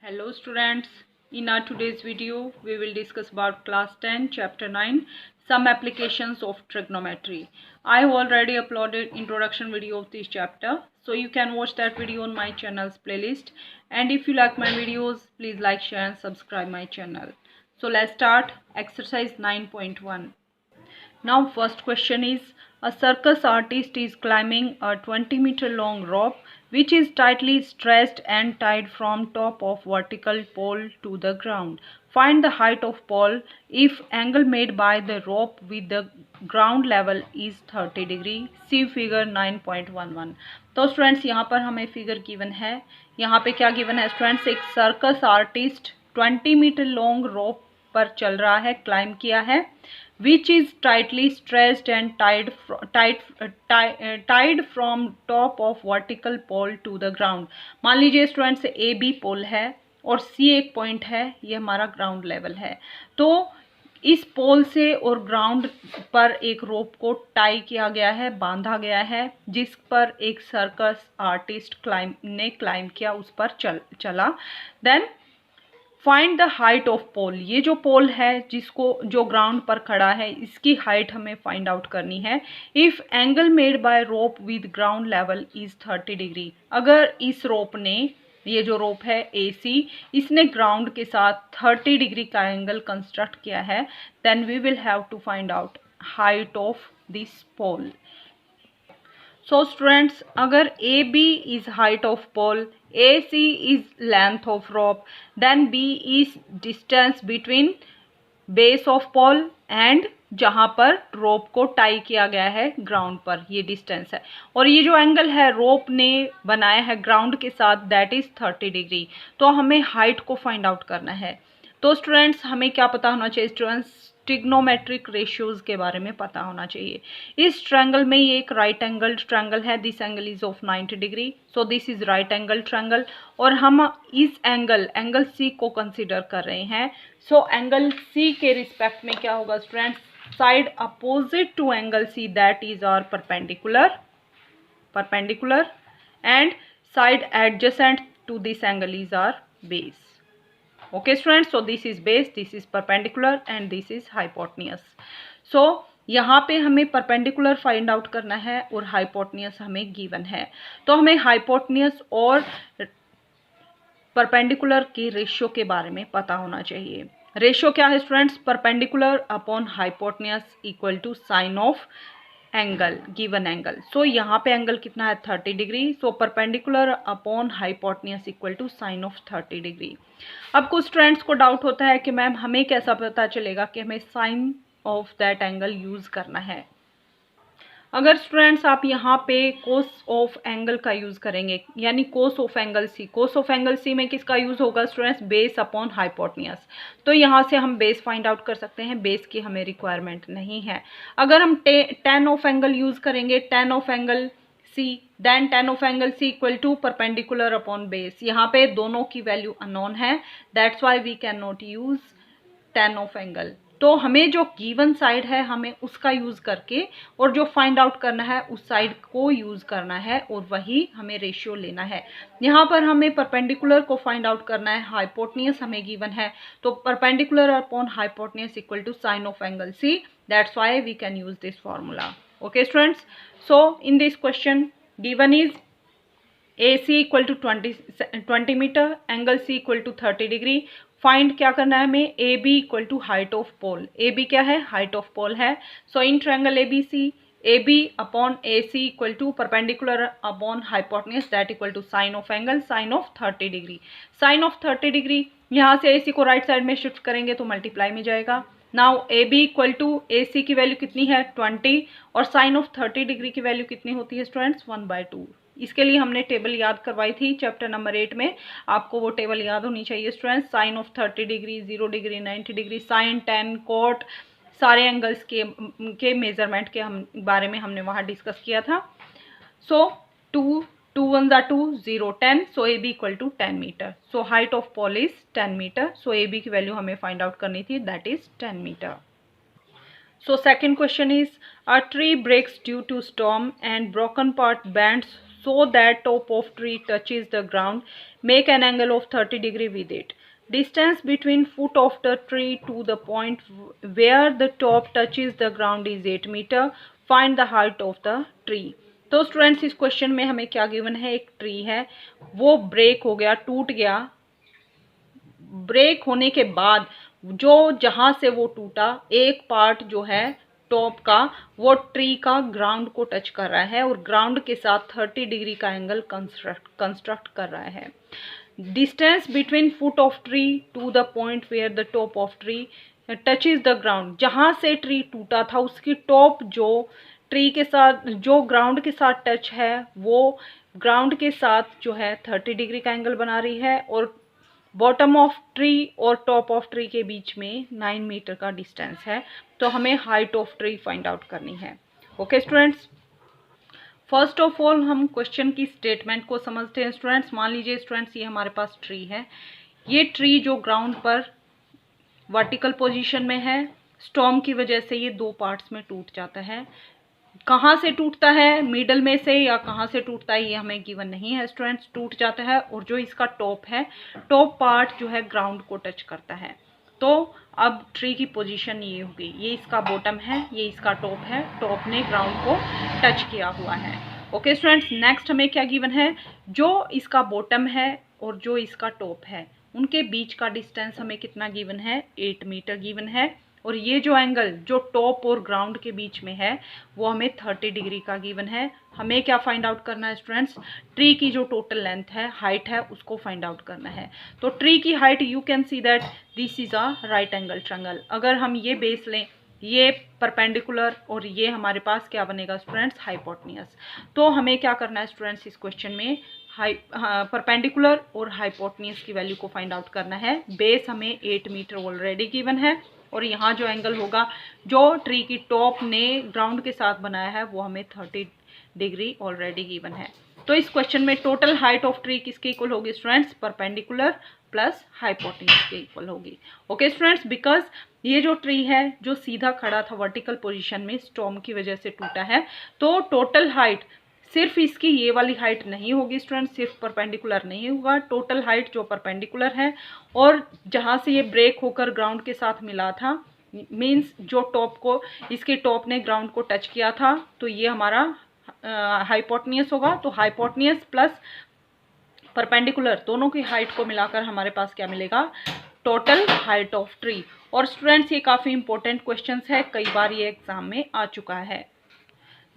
Hello students, in our today's video we will discuss about class 10 chapter 9 some applications of trigonometry. I have already uploaded introduction video of this chapter, so you can watch that video on my channel's playlist, and if you like my videos please like, share and subscribe my channel. So let's start exercise 9.1. Now first question is, a circus artist is climbing a 20-meter long rope which is tightly stretched and tied from top of vertical pole to the ground. Find the height of pole if angle made by the rope with the ground level is 30 degree. See figure 9.11. तो students यहाँ पर हमें figure given है. यहाँ पे क्या given है students? एक circus artist 20 metre long rope पर चल रहा है, क्लाइम किया है, which is tightly stretched and tied from top of vertical pole to the ground. मान लीजिए स्टूडेंट्स ए बी पोल है और सी एक पॉइंट है, ये हमारा ग्राउंड लेवल है. तो इस पोल से और ग्राउंड पर एक रोप को टाई किया गया है, बांधा गया है, जिस पर एक सर्कस आर्टिस्ट क्लाइम किया, उस पर चला. Then find the height of pole. ये जो पोल है जो ग्राउंड पर खड़ा है, इसकी हाइट हमें फाइंड आउट करनी है. If angle made by rope with ground level is 30 degree. अगर इस रोप ने, ये जो रोप है AC, इसने ग्राउंड के साथ 30 डिग्री का एंगल कंस्ट्रक्ट किया है, then we will have to find out height of this pole. So students, अगर AB is height of pole, AC is length of rope, then B is distance between base of pole and जहाँ पर रोप को tie किया गया है ground पर, ये distance है. और ये जो एंगल है रोप ने बनाया है ग्राउंड के साथ, दैट इज 30 डिग्री. तो हमें हाइट को फाइंड आउट करना है. तो स्टूडेंट्स हमें क्या पता होना चाहिए स्टूडेंट्स? ट्रिग्नोमेट्रिक रेशियोज के बारे में पता होना चाहिए. इस ट्रायंगल में ये एक राइट एंगल ट्रायंगल है, this angle is of 90 degree, so this is right angle triangle. और हम इस एंगल सी को कंसीडर कर रहे हैं. सो एंगल सी के रिस्पेक्ट में क्या होगा students? Side opposite to angle C, that is our perpendicular and side adjacent to this angle is our base. Okay students, so this is base, this is perpendicular and this is hypotenuse. So यहाँ पे हमें perpendicular find out करना है और hypotenuse हमें given है. तो हमें हाइपोटेन्यूस और परपेंडिकुलर के रेशियो के बारे में पता होना चाहिए. रेशियो क्या है students? Perpendicular upon hypotenuse equal to sine of angle, given angle. So यहाँ पे एंगल कितना है? 30 degree. So perpendicular upon hypotenuse equal to sine of 30 degree. अब कुछ स्टूडेंट्स को डाउट होता है कि मैम हमें कैसा पता चलेगा कि हमें sine of that angle use करना है. अगर स्टूडेंट्स आप यहाँ पे कोस ऑफ एंगल का यूज करेंगे, यानी कोस ऑफ एंगल सी में किसका यूज होगा स्टूडेंट्स? Base upon hypotenuse. तो यहाँ से हम बेस फाइंड आउट कर सकते हैं, बेस की हमें रिक्वायरमेंट नहीं है. अगर हम टेन ऑफ एंगल यूज करेंगे, tan of angle C, then tan of angle C equal to perpendicular upon base. यहाँ पे दोनों की वैल्यू अननोन है, that's why we can not use tan of angle. तो हमें जो गिवन साइड है हमें उसका यूज करके और जो फाइंड आउट करना है उस साइड को यूज करना है और वही हमें रेशियो लेना है. यहाँ पर हमें परपेंडिकुलर को फाइंड आउट करना है, हाइपोटेन्यूस हमें गिवन है, तो perpendicular upon hypotenuse equal to sine of angle C, that's why we can use this formula. Okay students, so in this question given is AC equal to 20 metre, angle C equal to 30 degree. Find क्या करना है हमें? AB equal to height of pole. AB क्या है? Height of pole है. So in triangle ABC, AB upon AC equal to perpendicular upon hypotenuse, that equal to sine of angle, sine of 30 degree. Sine of 30 degree, यहाँ से AC को right side में shift करेंगे तो multiply में जाएगा. Now AB equal to AC की value कितनी है? 20, और साइन ऑफ 30 डिग्री की वैल्यू कितनी होती है स्टूडेंट्स? 1/2. इसके लिए हमने टेबल याद करवाई थी चैप्टर नंबर 8 में, आपको वो टेबल याद होनी चाहिए students. Sine of 30 degree, 0 degree, 90 degree, sine, tan, cot, सारे एंगल्स के मेजरमेंट के बारे में हमने वहाँ डिस्कस किया था. So 2 1 2 0 10, so AB equal to 10 metre. So height of pole is 10 metre. So AB की वैल्यू हमें फाइंड आउट करनी थी, that is 10 metre. So second question is, a tree breaks due to storm and broken part bends so that top of tree touches the ground, make an angle of 30 degree with it. Distance between foot of the tree to the point where the top touches the ground is 8 meter. Find the height of the tree. तो students इस क्वेश्चन में हमें क्या given है, एक tree है, वो ब्रेक हो गया, टूट गया। ब्रेक होने के बाद जो जहां से वो टूटा, एक पार्ट जो है टॉप का, वो ट्री का ग्राउंड को टच कर रहा है और ग्राउंड के साथ 30 डिग्री का एंगल कंस्ट्रक्ट कर रहा है। Distance between foot of tree to the point where the top of tree touches the ground, जहां से ट्री टूटा था उसकी टॉप जो ट्री के साथ, जो ग्राउंड के साथ टच है, वो ग्राउंड के साथ जो है 30 डिग्री का एंगल बना रही है और बॉटम ऑफ ट्री और टॉप ऑफ ट्री के बीच में 9 मीटर का डिस्टेंस है। तो हमें height of tree find out करनी है। Okay students, first of all हम क्वेश्चन की स्टेटमेंट को समझते हैं स्टूडेंट्स। मान लीजिए स्टूडेंट्स ये हमारे पास ट्री है, ये ट्री जो ग्राउंड पर वर्टिकल पोजीशन में है, स्टॉर्म की वजह से ये दो पार्ट्स में टूट जाता है। कहाँ से टूटता है, मिडल में से या कहाँ से टूटता है ये हमें गिवन नहीं है स्टूडेंट्स, टूट जाता है और जो इसका टॉप है, टॉप पार्ट जो है ग्राउंड को टच करता है। तो अब ट्री की पोजीशन ये होगी, ये इसका बॉटम है, ये इसका टॉप है, टॉप ने ग्राउंड को टच किया हुआ है। ओके स्टूडेंट्स, नेक्स्ट हमें क्या गिवन है, जो इसका बॉटम है और जो इसका टॉप है उनके बीच का डिस्टेंस हमें कितना गिवन है, 8 मीटर गिवन है। और ये जो एंगल जो टॉप और ग्राउंड के बीच में है वो हमें 30 डिग्री का गिवन है। हमें क्या फाइंड आउट करना है स्टूडेंट्स, ट्री की जो टोटल लेंथ है, हाइट है, उसको फाइंड आउट करना है। तो ट्री की height you can see that this is a right angle triangle. अगर हम ये बेस लें, ये परपेंडिकुलर और ये हमारे पास क्या बनेगा स्टूडेंट्स, हाइपोटेन्यूज। तो हमें क्या करना है स्टूडेंट्स इस क्वेश्चन में, परपेंडिकुलर और हाइपोटेन्यूज की वैल्यू को फाइंड आउट करना है। बेस हमें 8 मीटर ऑलरेडी गिवन है और यहाँ जो एंगल होगा जो ट्री की टॉप ने ग्राउंड के साथ बनाया है वो हमें 30 डिग्री ऑलरेडी गिवन है। तो इस क्वेश्चन में टोटल हाइट ऑफ ट्री किसके इक्वल होगी स्टूडेंट्स, परपेंडिकुलर प्लस हाइपोटेन्यूज के इक्वल होगी। ओके स्टूडेंट्स, बिकॉज ये जो ट्री है जो सीधा खड़ा था वर्टिकल पोजीशन में, स्टॉर्म की वजह से टूटा है, तो टोटल हाइट सिर्फ इसकी ये वाली हाइट नहीं होगी स्टूडेंट, सिर्फ परपेंडिकुलर नहीं होगा, टोटल हाइट जो परपेंडिकुलर है और जहाँ से ये ब्रेक होकर ग्राउंड के साथ मिला था, मींस जो टॉप को, इसके टॉप ने ग्राउंड को टच किया था, तो ये हमारा हाइपोटेन्यूज होगा। तो हाइपोटेन्यूज प्लस परपेंडिकुलर दोनों की हाइट को मिलाकर हमारे पास क्या मिलेगा, टोटल हाइट ऑफ ट्री। और स्टूडेंट्स ये काफ़ी इंपॉर्टेंट क्वेश्चन है, कई बार ये एग्जाम में आ चुका है।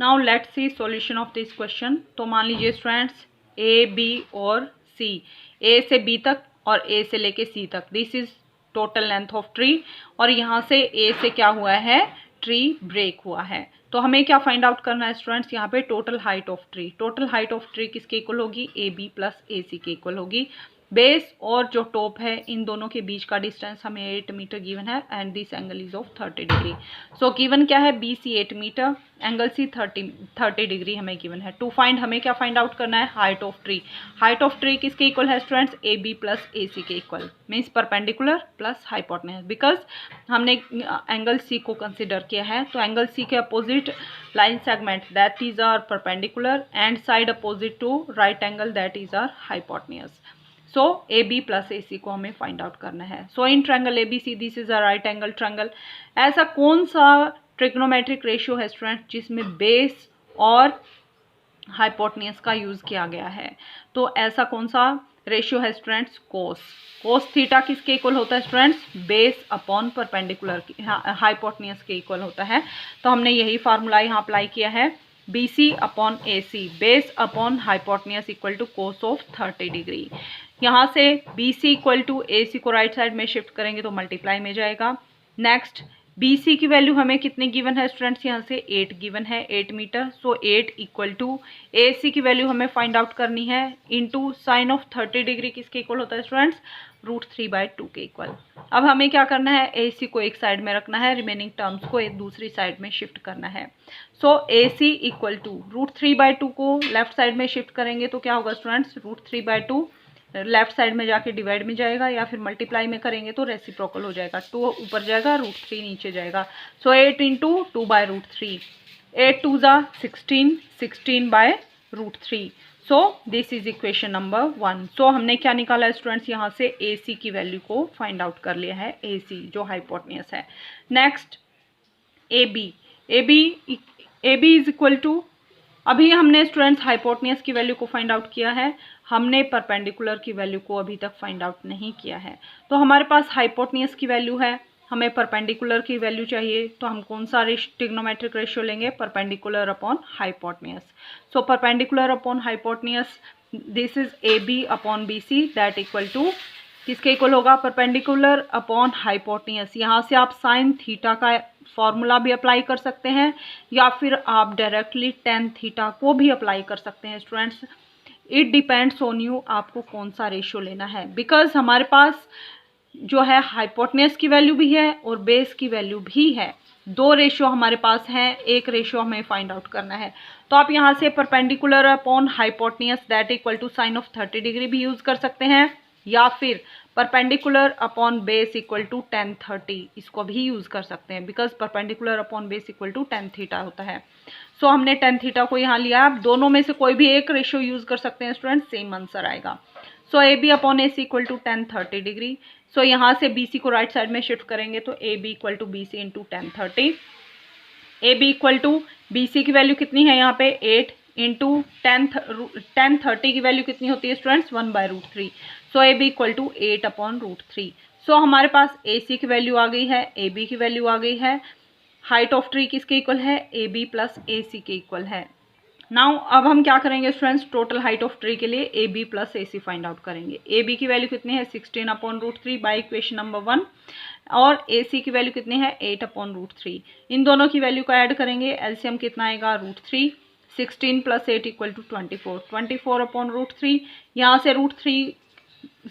Now let's see solution of this question. तो मान लीजिए स्टूडेंट्स ए, बी और सी, ए से बी तक और ए से लेके सी तक, this is total length of tree. और यहाँ से ए से क्या हुआ है, ट्री ब्रेक हुआ है। तो हमें क्या फाइंड आउट करना है स्टूडेंट्स, यहाँ पे total height of tree. Total height of tree किसके इक्वल होगी, ए बी प्लस ए सी के इक्वल होगी। बेस और जो टॉप है इन दोनों के बीच का डिस्टेंस हमें 8 मीटर गिवन है and this angle is of 30 degree. So given क्या है, B C 8 metre, angle C 30 degree हमें गिवन है। टू फाइंड हमें क्या फाइंड आउट करना है, height of tree. Height of tree किसके इक्वल है students, A B plus A C के equal, means perpendicular plus hypotenuse. Because हमने एंगल सी को कंसिडर किया है, तो एंगल सी के opposite line segment that is our perpendicular and side opposite to right angle that is our hypotenuse. So A B plus A C को हमें find out करना है। So in triangle A B C this is a right angle triangle. ऐसा कौन सा trigonometric ratio है student जिसमें base और हाइपोटेन्यूज का यूज किया गया है? तो ऐसा कौन सा रेशियो है स्टूडेंट्स, कोस। कोस थीटा किसके इक्वल होता है students, base upon perpendicular, hypotenuse के इक्वल होता है। तो हमने यही फार्मूला यहाँ अप्लाई किया है, B C upon A C, base upon hypotenuse equal to cos of 30 degree. यहाँ से B C equal to A C को राइट साइड में शिफ्ट करेंगे तो मल्टीप्लाई में जाएगा। नेक्स्ट बी सी की वैल्यू हमें कितनी गिवन है स्टूडेंट्स, यहाँ से 8 गिवन है, 8 metre. So 8 equal to A सी की वैल्यू हमें फाइंड आउट करनी है इनटू साइन ऑफ 30 डिग्री किसके इक्वल होता है स्टूडेंट्स, √3/2 के इक्वल। अब हमें क्या करना है, ए सी को एक साइड में रखना है, रिमेनिंग टर्म्स को एक दूसरी साइड में शिफ्ट करना है। सो ए सी इक्वल टू √3/2 को लेफ्ट साइड में शिफ्ट करेंगे तो क्या होगा स्टूडेंट्स, √3/2 लेफ्ट साइड में जाके डिवाइड में जाएगा, या फिर मल्टीप्लाई में करेंगे तो रेसिप्रोकल हो जाएगा, 2 ऊपर जाएगा, √3 नीचे जाएगा। सो 8 इंटू 2/√3, 8 2 ज़ा 16, 16/√3। सो this is equation number 1। So हमने क्या निकाला है स्टूडेंट्स, यहाँ से ए सी की वैल्यू को फाइंड आउट कर लिया है, ए सी जो हाइपोटेन्यूज है। Next A B, A B is equal to, अभी हमने स्टूडेंट्स हाइपोटेन्यूज की वैल्यू को फाइंड आउट किया है, हमने परपेंडिकुलर की वैल्यू को अभी तक फाइंड आउट नहीं किया है। तो हमारे पास हाइपोटेन्यूज की वैल्यू है, हमें परपेंडिकुलर की वैल्यू चाहिए, तो हम कौन सा ट्रिग्नोमेट्रिक रेशियो लेंगे, perpendicular upon hypotenuse. So perpendicular upon hypotenuse, this is A B upon B C, that equal to किसके इक्वल होगा, परपेंडिकुलर अपॉन हाइपोटेन्यूज। यहाँ से आप साइन थीटा का फॉर्मूला भी अप्लाई कर सकते हैं, या फिर आप डायरेक्टली टेन थीटा को भी अप्लाई कर सकते हैं students. It depends on you, आपको कौन सा रेशियो लेना है, बिकॉज हमारे पास जो है हाइपोटेन्यूज की वैल्यू भी है और बेस की वैल्यू भी है, दो रेशियो हमारे पास हैं, एक रेशियो हमें फाइंड आउट करना है। तो आप यहाँ से perpendicular upon hypotenuse that equal to sine of 30 degree भी यूज कर सकते हैं, या फिर perpendicular upon base equal to tan 30, इसको भी यूज कर सकते हैं, because perpendicular upon base equal to tan theta होता है। सो हमने tan थीटा को यहाँ लिया, आप दोनों में से कोई भी एक रेशियो यूज कर सकते हैं स्टूडेंट, सेम आंसर आएगा। So A B upon A C equal to tan 30 degree. So यहाँ से बी सी को राइट साइड में शिफ्ट करेंगे तो A B equal to B C into tan 30। A B equal to B C की value कितनी है यहाँ पे 8 इंटू tan 30 की वैल्यू कितनी होती है students 1/√3। So A B equal to 8 upon √3। So हमारे पास ए सी की वैल्यू आ गई है, ए बी की वैल्यू आ गई है, हाइट ऑफ ट्री किसके इक्वल है, A B plus A C के इक्वल है। नाउ अब हम क्या करेंगे students, total height of tree के लिए A B plus A C find out करेंगे। ए बी की वैल्यू कितनी है 16 अपॉन √3 बाई इक्वेशन नंबर 1, और ए सी की वैल्यू कितनी है 8 अपॉन √3। इन दोनों की वैल्यू को ऐड करेंगे, एलसीएम कितना आएगा √3, 16 प्लस 8 इक्वल टू 24 अपॉन √3। यहाँ से √3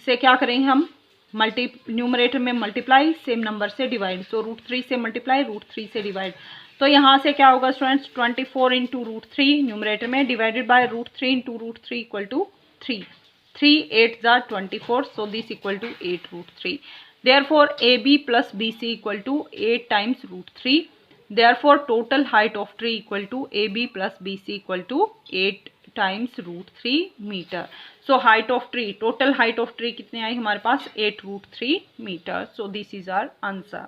से क्या करेंगे हम, न्यूमरेटर में मल्टीप्लाई, सेम नंबर से डिवाइड, सो √3 से मल्टीप्लाई, √3 से डिवाइड। तो यहाँ से क्या होगा स्टूडेंट्स 24 इंटू √3 न्यूमरेटर में divided by √3 into √3 equal to 3, 3 8 जार 24, so this equal to 8√3। Therefore A B plus B C equal to 8 times √3। Therefore total height of tree equal to A B plus B C equal to 8 times √3 metre. So height of tree, total height of tree कितने आई हमारे पास 8√3 metre. So this is our answer.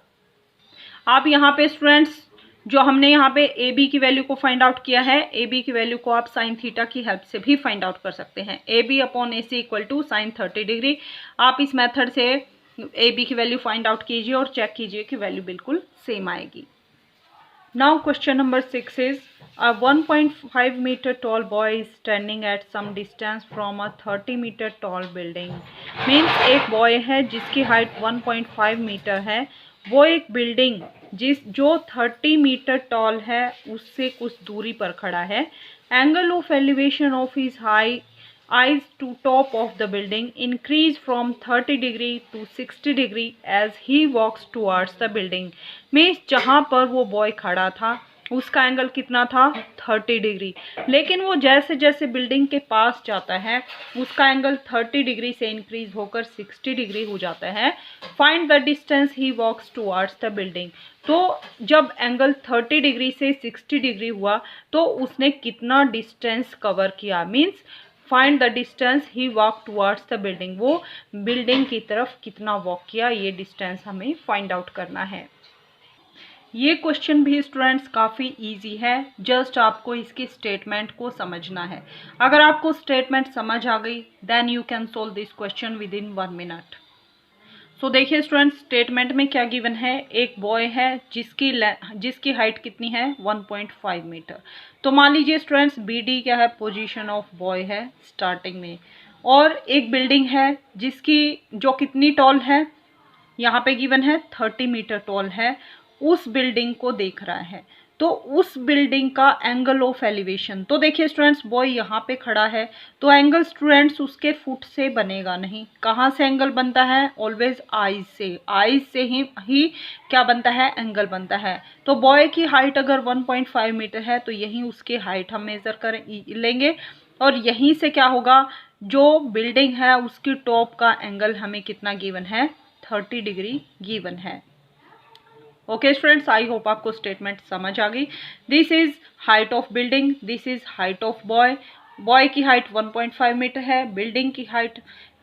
आप यहाँ पे students जो हमने यहाँ पे ए बी की वैल्यू को फाइंड आउट किया है, ए बी की वैल्यू को आप साइन थीटा की हेल्प से भी फाइंड आउट कर सकते हैं। A B upon A C equal to sine 30 degree. आप इस मेथड से ए बी की वैल्यू फाइंड आउट कीजिए और चेक कीजिए कि वैल्यू बिल्कुल सेम आएगी। Now question number 6 is a 1.5 meter tall boy is standing at some distance from a 30 meter tall building. Means एक बॉय है जिसकी हाइट 1.5 मीटर है, वो एक बिल्डिंग जो 30 मीटर टॉल है उससे कुछ दूरी पर खड़ा है। Angle of elevation of his eyes to top of the building increase from 30 degree to 60 degree as he walks towards the building। Means जहाँ पर वो बॉय खड़ा था उसका एंगल कितना था 30 डिग्री, लेकिन वो जैसे जैसे बिल्डिंग के पास जाता है उसका एंगल 30 डिग्री से इंक्रीज होकर 60 डिग्री हो जाता है। Find the distance he walks towards the building. तो जब एंगल 30 डिग्री से 60 डिग्री हुआ तो उसने कितना डिस्टेंस कवर किया, means find the distance he walk towards the building, वो बिल्डिंग की तरफ कितना वॉक किया, ये डिस्टेंस हमें फाइंड आउट करना है। ये क्वेश्चन भी स्टूडेंट्स काफ़ी इजी है, जस्ट आपको इसकी स्टेटमेंट को समझना है। अगर आपको स्टेटमेंट समझ आ गई then you can solve this question within 1 minute. So देखिए स्टूडेंट्स, स्टेटमेंट में क्या गिवन है, एक बॉय है जिसकी हाइट कितनी है 1.5 मीटर। तो मान लीजिए स्टूडेंट्स बी डी क्या है, पोजीशन ऑफ बॉय है स्टार्टिंग में, और एक बिल्डिंग है जो कितनी टॉल है, यहाँ पे गिवन है 30 मीटर टॉल है, उस बिल्डिंग को देख रहा है। तो उस बिल्डिंग का एंगल ऑफ एलिवेशन, तो देखिए स्टूडेंट्स बॉय यहाँ पे खड़ा है तो एंगल स्टूडेंट्स उसके फुट से बनेगा नहीं, कहाँ से एंगल बनता है, ऑलवेज आईज से, आईज से ही क्या बनता है, एंगल बनता है। तो बॉय की हाइट अगर 1.5 मीटर है तो यहीं उसकी हाइट हम मेजर लेंगे, और यहीं से क्या होगा, जो बिल्डिंग है उसकी टॉप का एंगल हमें कितना गिवन है 30 डिग्री गिवन है। ओके स्टूडेंट्स, आई होप आपको स्टेटमेंट समझ आ गई। This is height of building, this is height of boy, boy की हाइट 1.5 मीटर है, बिल्डिंग की हाइट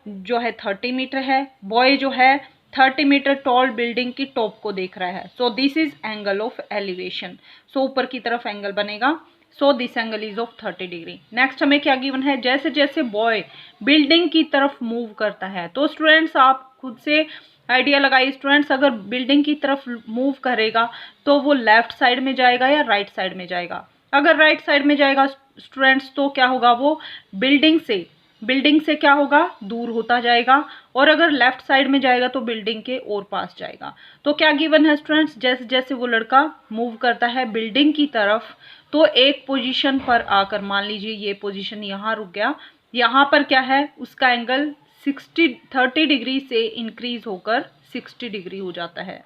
जो है 30 मीटर है। बॉय जो है 30 मीटर टॉल बिल्डिंग की टॉप को देख रहा है। So this is angle of elevation. So ऊपर की तरफ एंगल बनेगा। So this angle is of 30 degree. Next हमें क्या गिवन है, जैसे जैसे बॉय बिल्डिंग की तरफ मूव करता है, तो स्टूडेंट्स आप खुद से आइडिया लगाइए स्टूडेंट्स, अगर बिल्डिंग की तरफ मूव करेगा तो वो लेफ्ट साइड में जाएगा या राइट साइड में जाएगा। अगर राइट साइड में जाएगा स्टूडेंट्स तो क्या होगा, वो बिल्डिंग से क्या होगा, दूर होता जाएगा। और अगर लेफ्ट साइड में जाएगा तो बिल्डिंग के और पास जाएगा। तो क्या गिवन है स्टूडेंट्स, जैसे जैसे वो लड़का मूव करता है बिल्डिंग की तरफ, तो एक पोजीशन पर आकर, मान लीजिए ये पोजीशन यहाँ रुक गया, यहाँ पर क्या है, उसका एंगल 30 डिग्री से इंक्रीज होकर 60 डिग्री हो जाता है।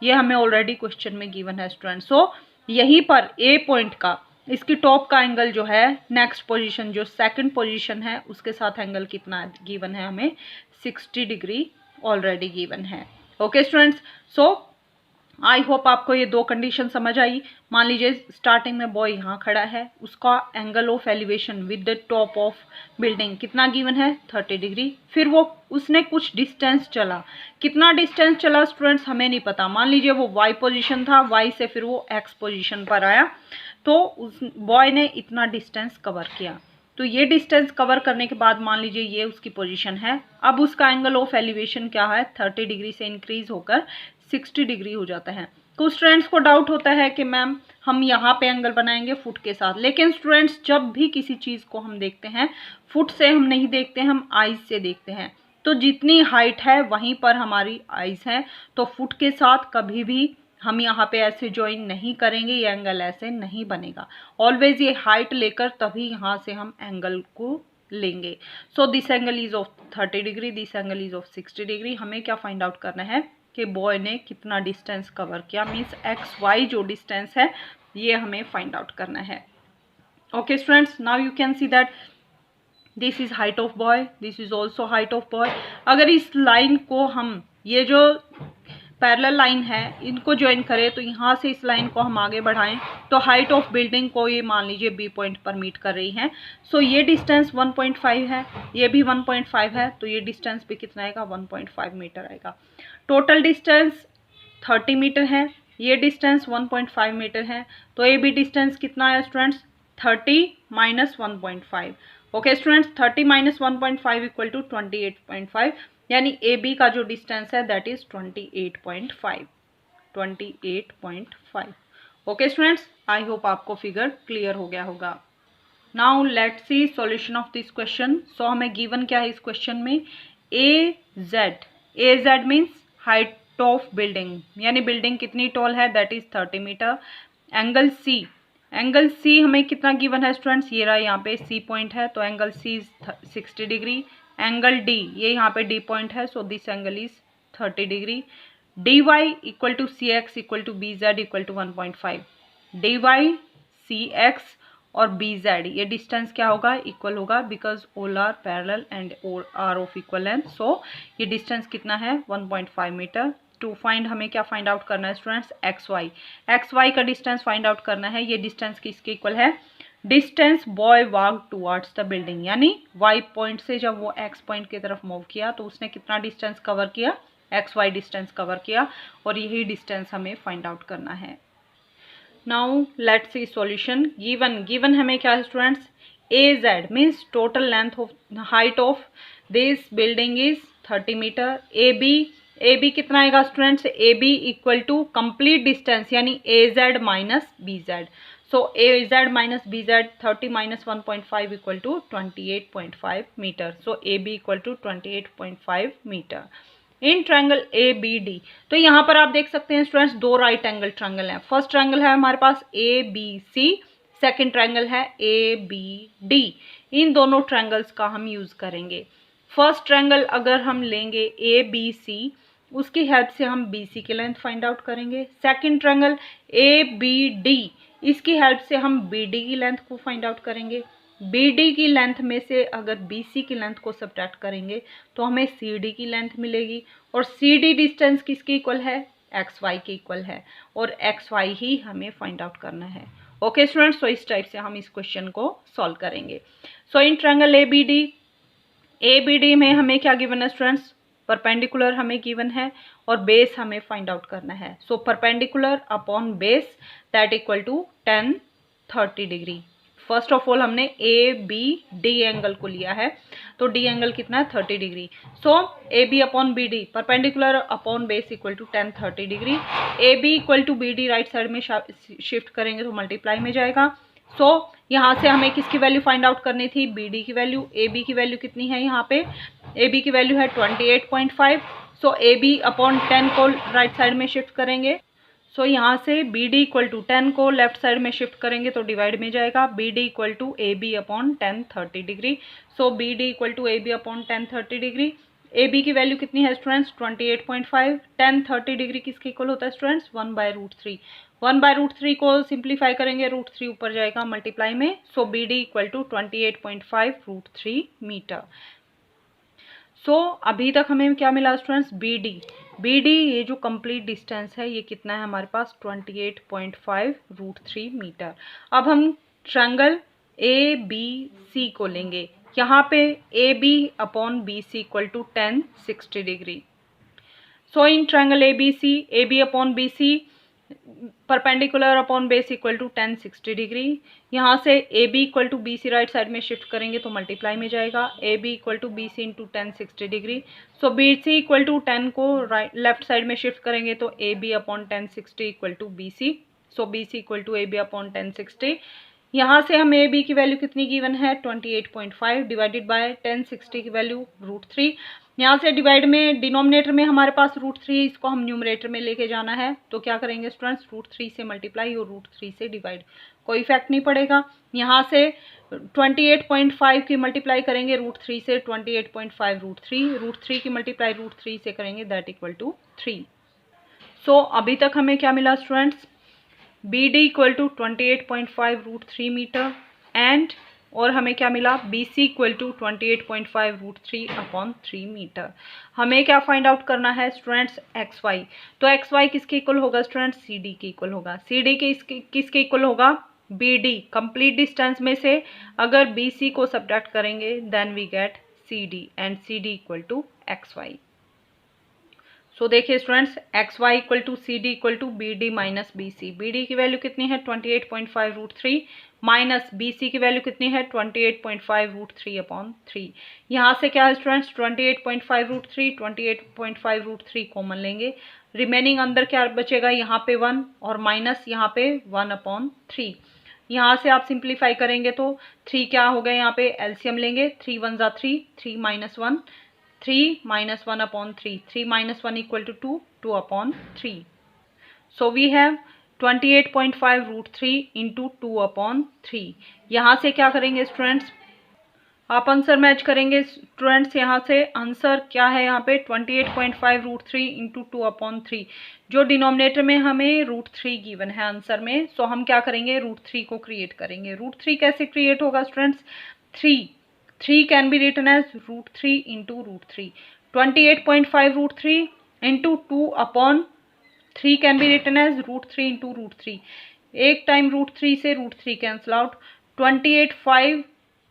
ये हमें ऑलरेडी क्वेश्चन में गिवन है स्टूडेंट। सो यहीं पर ए पॉइंट का, इसकी टॉप का एंगल जो है नेक्स्ट पोजीशन, जो सेकंड पोजीशन है, उसके साथ एंगल कितना गिवन है हमें, 60 डिग्री ऑलरेडी गिवन है। ओके स्टूडेंट्स, सो आई होप आपको ये दो कंडीशन समझ आई। मान लीजिए स्टार्टिंग में बॉय यहाँ खड़ा है, उसका angle of elevation with the top of building कितना गिवन है, 30 डिग्री। फिर वो उसने कुछ डिस्टेंस चला, कितना डिस्टेंस चला स्टूडेंट्स हमें नहीं पता। मान लीजिए वो वाई पोजीशन था, वाई से फिर वो एक्स पोजीशन पर आया, तो उस बॉय ने इतना डिस्टेंस कवर किया। तो ये डिस्टेंस कवर करने के बाद मान लीजिए ये उसकी पोजीशन है। अब उसका एंगल ऑफ एलिवेशन क्या है, 30 डिग्री से इंक्रीज होकर 60 डिग्री हो जाता है। कुछ स्टूडेंट्स को डाउट होता है कि मैम हम यहाँ पे एंगल बनाएंगे फुट के साथ, लेकिन स्टूडेंट्स जब भी किसी चीज़ को हम देखते हैं फुट से हम नहीं देखते, हम आइज से देखते हैं। तो जितनी हाइट है वहीं पर हमारी आइज है, तो फुट के साथ कभी भी हम यहाँ पे ऐसे ज्वाइन नहीं करेंगे, ये एंगल ऐसे नहीं बनेगा। ऑलवेज ये हाइट लेकर तभी यहाँ से हम एंगल को लेंगे। सो this angle is of 30 degree, this angle is of 60 degree. हमें क्या फाइंड आउट करना है कि बॉय ने कितना डिस्टेंस कवर किया, मीन्स एक्स वाई जो डिस्टेंस है ये हमें फाइंड आउट करना है। Okay students, now you can see that this is height of boy, this is also height of boy. अगर इस लाइन को हम, ये जो पैरेलल लाइन है, इनको ज्वाइन करें, तो यहाँ से इस लाइन को हम आगे बढ़ाएं तो हाइट ऑफ बिल्डिंग को ये मान लीजिए बी पॉइंट पर मीट कर रही है। सो ये डिस्टेंस 1.5 है, ये भी 1.5 है, तो ये डिस्टेंस भी कितना आएगा, 1.5 मीटर आएगा। टोटल डिस्टेंस 30 मीटर है, ये डिस्टेंस 1.5 मीटर है, तो ये भी डिस्टेंस कितना है students, 30 minus 1.5। Okay students, 30 minus 1.5 equal to 28.5, यानी ए बी का जो डिस्टेंस है that is 28.5। Okay students, I hope आपको फिगर क्लियर हो गया होगा। Now let's see solution of this question. So हमें गिवन क्या है इस क्वेश्चन में, A Z means height of building, यानी बिल्डिंग कितनी टॉल है, that is 30 metre. Angle C हमें कितना गिवन है स्टूडेंट्स, ये रहा यहाँ पे सी पॉइंट है, तो angle C is 60 degree. Angle D, ये यहाँ पे डी पॉइंट है, so this angle is 30 degree. D Y equal to C X equal to B Z equal to 1.5। D Y C X और बी जेड, ये distance क्या होगा, equal होगा, because all are parallel and all are of equal length. So ये distance कितना है, 1.5 metre. To find, हमें क्या फाइंड आउट करना है स्टूडेंट्स, एक्स वाई का डिस्टेंस फाइंड आउट करना है। ये डिस्टेंस किसके इक्वल है, distance boy walk towards the building, यानी वाई पॉइंट से जब वो एक्स पॉइंट की तरफ मूव किया तो उसने कितना डिस्टेंस कवर किया, एक्स वाई डिस्टेंस कवर किया, और यही डिस्टेंस हमें फाइंड आउट करना है। Now let's see solution. Given हमें क्या है students, A Z means total length of height of this building is 30 metre. A B कितना आएगा students, A B equal to complete distance, यानी A Z minus B Z. So A Z minus B Z, 30 minus 1.5 equal to 28.5 metre. So A B equal to 28.5 metre in triangle A B D. तो यहाँ पर आप देख सकते हैं students, दो right angle triangle हैं। फर्स्ट ट्रायंगल है हमारे पास A B C, second triangle है ए बी डी। इन दोनों ट्रायंगल्स का हम यूज करेंगे। फर्स्ट ट्रायंगल अगर हम लेंगे ए बी सी, उसकी हेल्प से हम बी सी की लेंथ फाइंड आउट करेंगे। Second triangle A B D, इसकी हेल्प से हम बी डी की लेंथ को फाइंड आउट करेंगे। बी डी की लेंथ में से अगर बी सी की लेंथ को सब्ट्रैक्ट करेंगे तो हमें सी डी की लेंथ मिलेगी, और सी डी डिस्टेंस किसके इक्वल है, एक्स वाई के इक्वल है, और एक्स वाई ही हमें फाइंड आउट करना है। ओके स्टूडेंट्स, तो इस टाइप से हम इस क्वेश्चन को सॉल्व करेंगे। सो इन ट्रायंगल ABD में हमें क्या गिवन है स्टूडेंट्स, परपेंडिकुलर हमें गिवन है और बेस हमें फाइंड आउट करना है। So perpendicular upon base that equal to 10 30 degree. First of all हमने ABD एंगल को लिया है, तो D एंगल कितना है 30 degree. So AB upon BD perpendicular upon base equal to 10 30 degree. AB equal to BD right side में shift करेंगे तो मल्टीप्लाई में जाएगा। सो यहाँ से हमें किसकी वैल्यू फाइंड आउट करनी थी, BD की वैल्यू। AB की वैल्यू कितनी है, यहाँ पे AB की वैल्यू है 28.5। सो AB अपॉन 10 को राइट साइड में शिफ्ट करेंगे। सो यहाँ से BD इक्वल टू 10 को लेफ्ट साइड में शिफ्ट करेंगे तो डिवाइड में जाएगा। BD equal to AB upon 10 30 degree. So BD equal to AB upon 10 30 degree. AB की वैल्यू कितनी है स्टूडेंट्स 28.5। 10 30 डिग्री किसके इक्वल होता है स्टूडेंट्स 1/√3। 1/√3 को सिंप्लीफाई करेंगे, √3 ऊपर जाएगा मल्टीप्लाई में। सो BD इक्वल टू 28.5 √3 मीटर। सो अभी तक हमें क्या मिला स्टूडेंट्स, BD ये जो कंप्लीट डिस्टेंस है ये कितना है हमारे पास 28.5 √3 मीटर। अब हम ट्रायंगल ABC को लेंगे। यहाँ पे AB upon BC equal to 10 60 degree. So in triangle AB upon BC perpendicular upon base equal to 10 60 degree. यहाँ से AB equal to BC right side में शिफ्ट करेंगे तो मल्टीप्लाई में जाएगा। AB equal to BC into 10 60 degree. So BC equal to 10 को right left side में shift करेंगे तो AB upon 10 60 equal to BC। So BC equal to AB upon 10 60। यहाँ से हमें AB की वैल्यू कितनी गिवन है 28.5 डिवाइडेड बाय 10 60 की वैल्यू √3। यहाँ से डिवाइड में डिनोमिनेटर में हमारे पास √3, इसको हम न्यूमरेटर में लेके जाना है तो क्या करेंगे स्टूडेंट्स √3 से मल्टीप्लाई और √3 से डिवाइड, कोई इफेक्ट नहीं पड़ेगा। यहाँ से 28.5 की मल्टीप्लाई करेंगे √3 से 28.5 √3 की मल्टीप्लाई √3 से करेंगे दैट इक्वल टू 3। सो अभी तक हमें क्या मिला students, BD equal to 28.5 √3 metre and और हमें क्या मिला BC equal to 28.5 √3 upon 3 metre. हमें क्या फाइंड आउट करना है स्टूडेंट्स XY। तो XY किसके इक्वल होगा स्टूडेंट्स CD के इक्वल होगा। CD के किसके इक्वल होगा BD। कंप्लीट डिस्टेंस में से अगर BC को सब्ट्रैक्ट करेंगे then we get CD and CD equal to XY। So देखिए students XY equal to CD equal to BD minus BC। BD की वैल्यू कितनी है 28.5 √3 माइनस BC की वैल्यू कितनी है 28.5 √3 अपॉन 3। यहाँ से क्या है स्टूडेंट्स 28.5 √3 28.5 √3 कॉमन लेंगे, रिमेनिंग अंदर क्या बचेगा यहाँ पे 1 और माइनस यहाँ पे 1 अपॉन 3। यहाँ से आप सिंप्लीफाई करेंगे तो 3 क्या हो गया, यहाँ पे एलसीएम लेंगे 3 1 जा 3 3 minus 1 3 minus 1 upon 3 3 minus 1 equal to 2 2 upon 3। So we have 28.5 √3 into 2 upon 3। यहाँ से क्या करेंगे स्टूडेंट्स, आप आंसर मैच करेंगे स्टूडेंट्स। यहाँ से आंसर क्या है, यहाँ पे 28.5 √3 into 2 upon 3। जो डिनोमिनेटर में हमें √3 गिवन है आंसर में, सो हम क्या करेंगे √3 को क्रिएट करेंगे। √3 कैसे क्रिएट होगा students, 3 can be written as √3 into √3। 28.5 √3 into 2 upon 3 can be written as √3 into √3। एक टाइम √3 से √3 cancel out.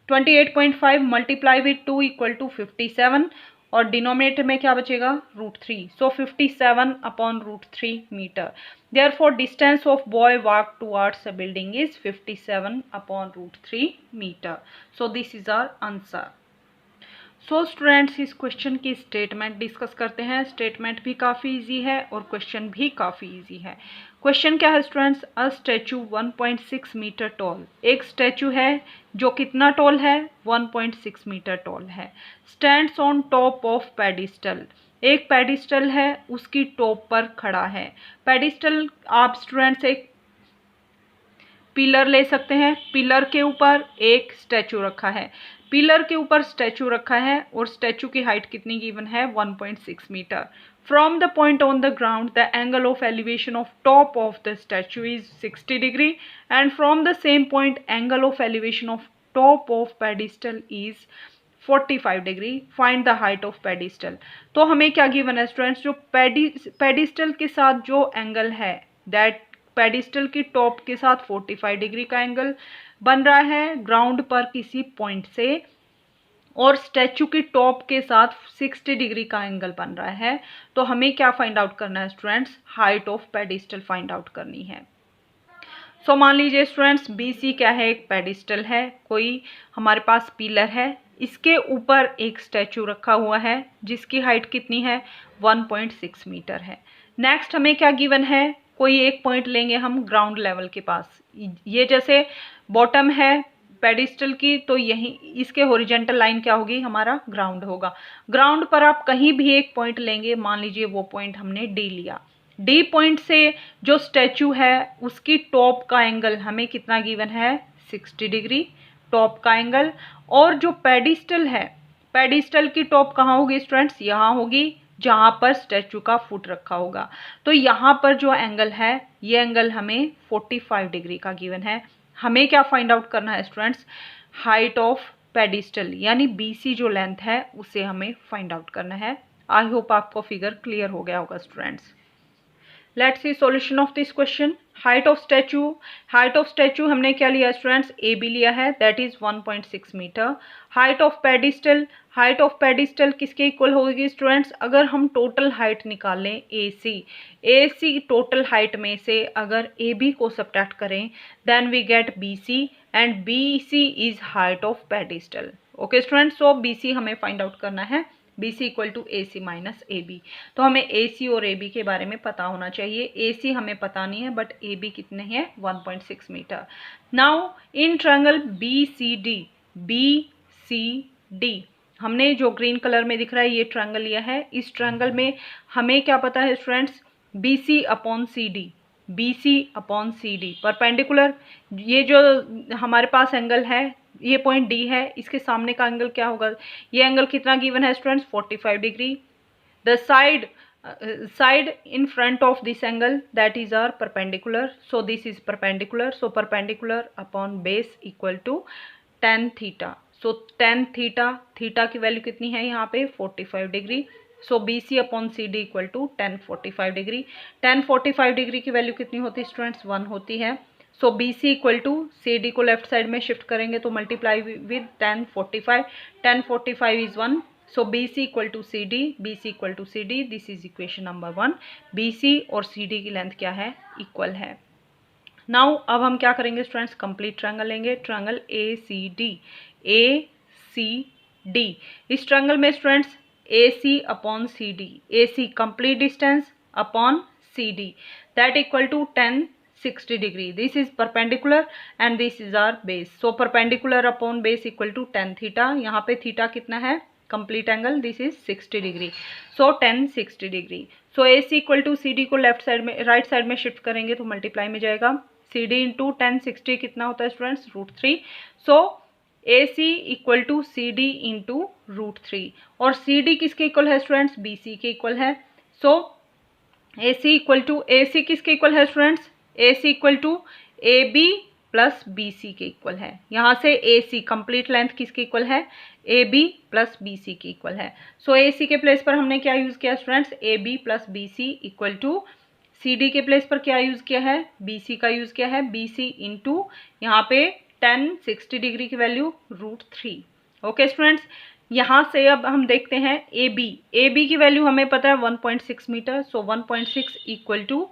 28.5 multiply with 2 equal to 57 और डिनोमिनेटर में क्या बचेगा √3। So 57 upon √3 metre. Therefore distance of boy walk towards a building is 57 upon √3 meter। So this is our answer। So students इस question की statement discuss करते हैं। Statement भी काफ़ी इजी है और क्वेश्चन भी काफ़ी इजी है। क्वेश्चन क्या है स्टूडेंट्स, अ स्टैचू 1.6 मीटर टॉल, एक स्टैचू है जो कितना टॉल है 1.6 मीटर टॉल है, stands on top of pedestal, एक पेडिस्टल है उसकी टॉप पर खड़ा है। पेडिस्टल आप स्टूडेंट्स एक पिलर ले सकते हैं, पिलर के ऊपर एक स्टैचू रखा है, पिलर के ऊपर स्टैचू रखा है और स्टैचू की हाइट कितनी गिवन है 1.6 metre. From the point on the ground the angle of elevation of top of the statue is 60 degree and from the same point angle of elevation of top of pedestal is 45 degree. Find the height of pedestal. तो हमें क्या given है students, जो pedestal के साथ जो angle है that pedestal की टॉप के साथ 45 डिग्री का एंगल बन रहा है ग्राउंड पर किसी पॉइंट से, और स्टैचू की टॉप के साथ 60 डिग्री का एंगल बन रहा है। तो हमें क्या फाइंड आउट करना है students? Height of pedestal find out करनी है। सो मान लीजिए स्टूडेंट्स BC क्या है? एक पेडिस्टल है, कोई हमारे पास पिलर है, इसके ऊपर एक स्टैचू रखा हुआ है जिसकी हाइट कितनी है? 1.6 मीटर है। नेक्स्ट हमें क्या गिवन है? कोई एक पॉइंट लेंगे हम ग्राउंड लेवल के पास, ये जैसे बॉटम है पेडिस्टल की, तो यही इसके हॉरिजॉन्टल लाइन क्या होगी? हमारा ग्राउंड होगा। ग्राउंड पर आप कहीं भी एक पॉइंट लेंगे, मान लीजिए वो पॉइंट हमने D लिया, D पॉइंट से जो स्टैचू है उसकी टॉप का एंगल हमें कितना गिवन है? 60 डिग्री टॉप का एंगल। और जो पेडिस्टल है, पेडिस्टल की टॉप कहाँ होगी स्टूडेंट्स? यहाँ होगी जहाँ पर स्टैचू का फुट रखा होगा। तो यहाँ पर जो एंगल है ये एंगल हमें 45 डिग्री का गिवन है। हमें क्या फाइंड आउट करना है स्टूडेंट्स? हाइट ऑफ पेडिस्टल यानी BC जो लेंथ है उसे हमें फाइंड आउट करना है। आई होप आपको फिगर क्लियर हो गया होगा students. Let's see solution of this question. Height of statue हमने क्या लिया स्टूडेंट्स? AB लिया है, that is 1.6 metre. Height of pedestal किसके इक्वल होगी स्टूडेंट्स? अगर हम टोटल हाइट निकाल लें AC टोटल हाइट में से अगर AB को सब्ट्रैक्ट करें then we get BC and BC is height of pedestal. Okay students, so BC हमें फाइंड आउट करना है, BC equal to AC minus AB। तो हमें AC और AB के बारे में पता होना चाहिए। AC हमें पता नहीं है बट AB कितने हैं? 1.6 metre. Now in triangle BCD हमने जो ग्रीन कलर में दिख रहा है ये ट्रायंगल लिया है। इस ट्रायंगल में हमें क्या पता है students? BC upon CD perpendicular, ये जो हमारे पास एंगल है ये पॉइंट D है, इसके सामने का एंगल क्या होगा? ये एंगल कितना गिवन है students? 45 degree. The side in front of this angle that is our perpendicular, so this is perpendicular, so perpendicular upon base equal to tan theta, so tan theta की value कितनी है यहाँ पे? 45 degree. So BC upon CD equal to tan 45 degree. tan 45 degree की value कितनी होती है students? 1 होती है। So BC equal to CD को लेफ्ट साइड में शिफ्ट करेंगे तो multiply with tan 45 is 1। So BC equal to CD, this is equation number 1। BC और CD की लेंथ क्या है? इक्वल है। नाउ अब हम क्या करेंगे स्टूडेंट्स? कंप्लीट ट्रायंगल लेंगे, ट्रायंगल ACD। इस ट्रायंगल में students AC upon CD, AC complete distance upon CD that equal to tan 60 degree. This is perpendicular and this is our base, so perpendicular upon base equal to tan theta. यहाँ पे theta कितना है? Complete angle, this is 60 degree, so tan 60 degree. So AC equal to CD को left side में right side में shift करेंगे तो multiply में जाएगा। CD इंटू tan 60 कितना होता है students? √3। So AC equal to CD into √3 और CD किसके इक्वल है स्टूडेंट्स? BC के इक्वल है। सो AC किसके इक्वल है students? AC equal to AB plus BC के इक्वल है। यहाँ से AC कंप्लीट लेंथ किसके इक्वल है? AB प्लस BC के इक्वल है। सो AC के प्लेस पर हमने क्या यूज किया students? AB plus BC equal to CD के प्लेस पर क्या यूज किया है? BC का यूज किया है, BC इंटू यहाँ पे tan 60 डिग्री की वैल्यू √3। ओके स्टूडेंट्स, यहाँ से अब हम देखते हैं AB की वैल्यू हमें पता है 1.6 मीटर। सो 1.6 इक्वल टू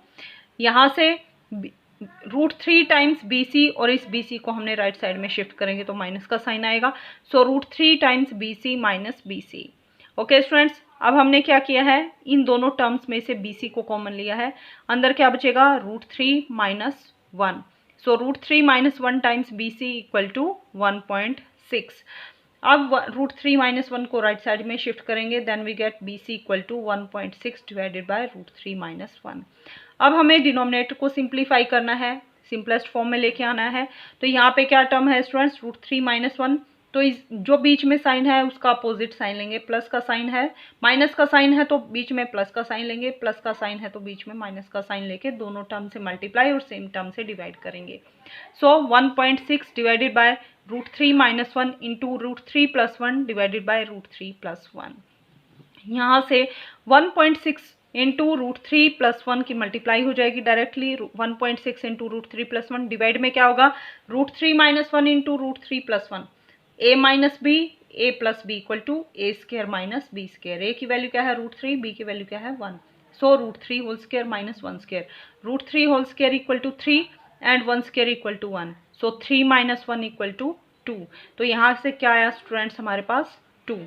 यहाँ से √3 टाइम्स BC और इस BC को हमने राइट साइड में शिफ्ट करेंगे तो माइनस का साइन आएगा। सो √3 times BC minus BC। Okay students, अब हमने क्या किया है? इन दोनों टर्म्स में से BC को कॉमन लिया है, अंदर क्या बचेगा? √3 minus 1। So √3 minus 1 times BC equal to 1.6। अब √3 माइनस 1 को राइट साइड में शिफ्ट करेंगे then we get BC equal to 1.6 divided by √3 minus 1। अब हमें डिनोमिनेटर को सिंप्लीफाई करना है, सिंपलेस्ट फॉर्म में लेके आना है। तो यहाँ पे क्या टर्म है स्टूडेंट्स? √3 माइनस 1, तो इस जो बीच में साइन है उसका अपोजिट साइन लेंगे। प्लस का साइन है, माइनस का साइन है तो बीच में प्लस का साइन लेंगे, प्लस का साइन है तो बीच में माइनस का साइन लेके दोनों टर्म से मल्टीप्लाई और सेम टर्म से डिवाइड करेंगे। सो 1.6 divided by √3 minus 1 into √3 plus 1 divided by √3 plus 1। यहाँ से 1.6 इंटू √3 + 1 की मल्टीप्लाई हो जाएगी डायरेक्टली। 1.6 इंटू √3 + 1 डिवाइड में क्या होगा, √3 - 1 into √3 + 1, a - b, a + b equal to a² - b²। a की वैल्यू क्या है √3, b की वैल्यू क्या है 1। So √3 whole square minus 1², √3 whole square equal to 3 and 1² equal to 1। So 3 - 1 equal to 2। तो यहाँ से क्या आया स्टूडेंट्स हमारे पास 2।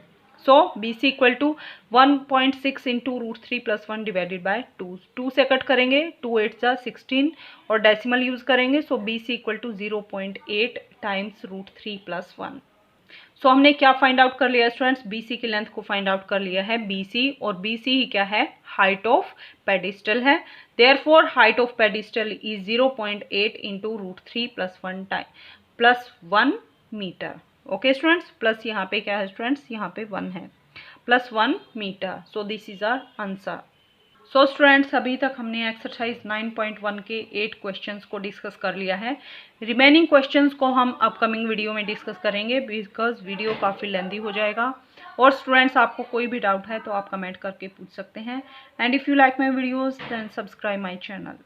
So BC equal to 1.6 into √3 + 1 divided by 2। 2 से कट करेंगे, 2 8 जा 16 और डेसिमल यूज करेंगे। So BC equal to 0.8 times √3 + 1। So हमने क्या फाइंड आउट कर लिया स्टूडेंट्स, BC की लेंथ को फाइंड आउट कर लिया है BC, और BC ही क्या है, हाइट ऑफ पेडिस्टल है। Therefore height of pedestal is 0.8 into √3 + 1 metre. Okay students, plus यहाँ पे क्या है स्टूडेंट्स, यहाँ पे 1 है, +1 metre. So this is our answer. So students, अभी तक हमने एक्सरसाइज 9.1 के 8 क्वेश्चंस को डिस्कस कर लिया है। रिमेनिंग क्वेश्चंस को हम अपकमिंग वीडियो में डिस्कस करेंगे, बिकॉज वीडियो काफ़ी लेंदी हो जाएगा। और स्टूडेंट्स, आपको कोई भी डाउट है तो आप कमेंट करके पूछ सकते हैं। And if you like my videos then subscribe my channel.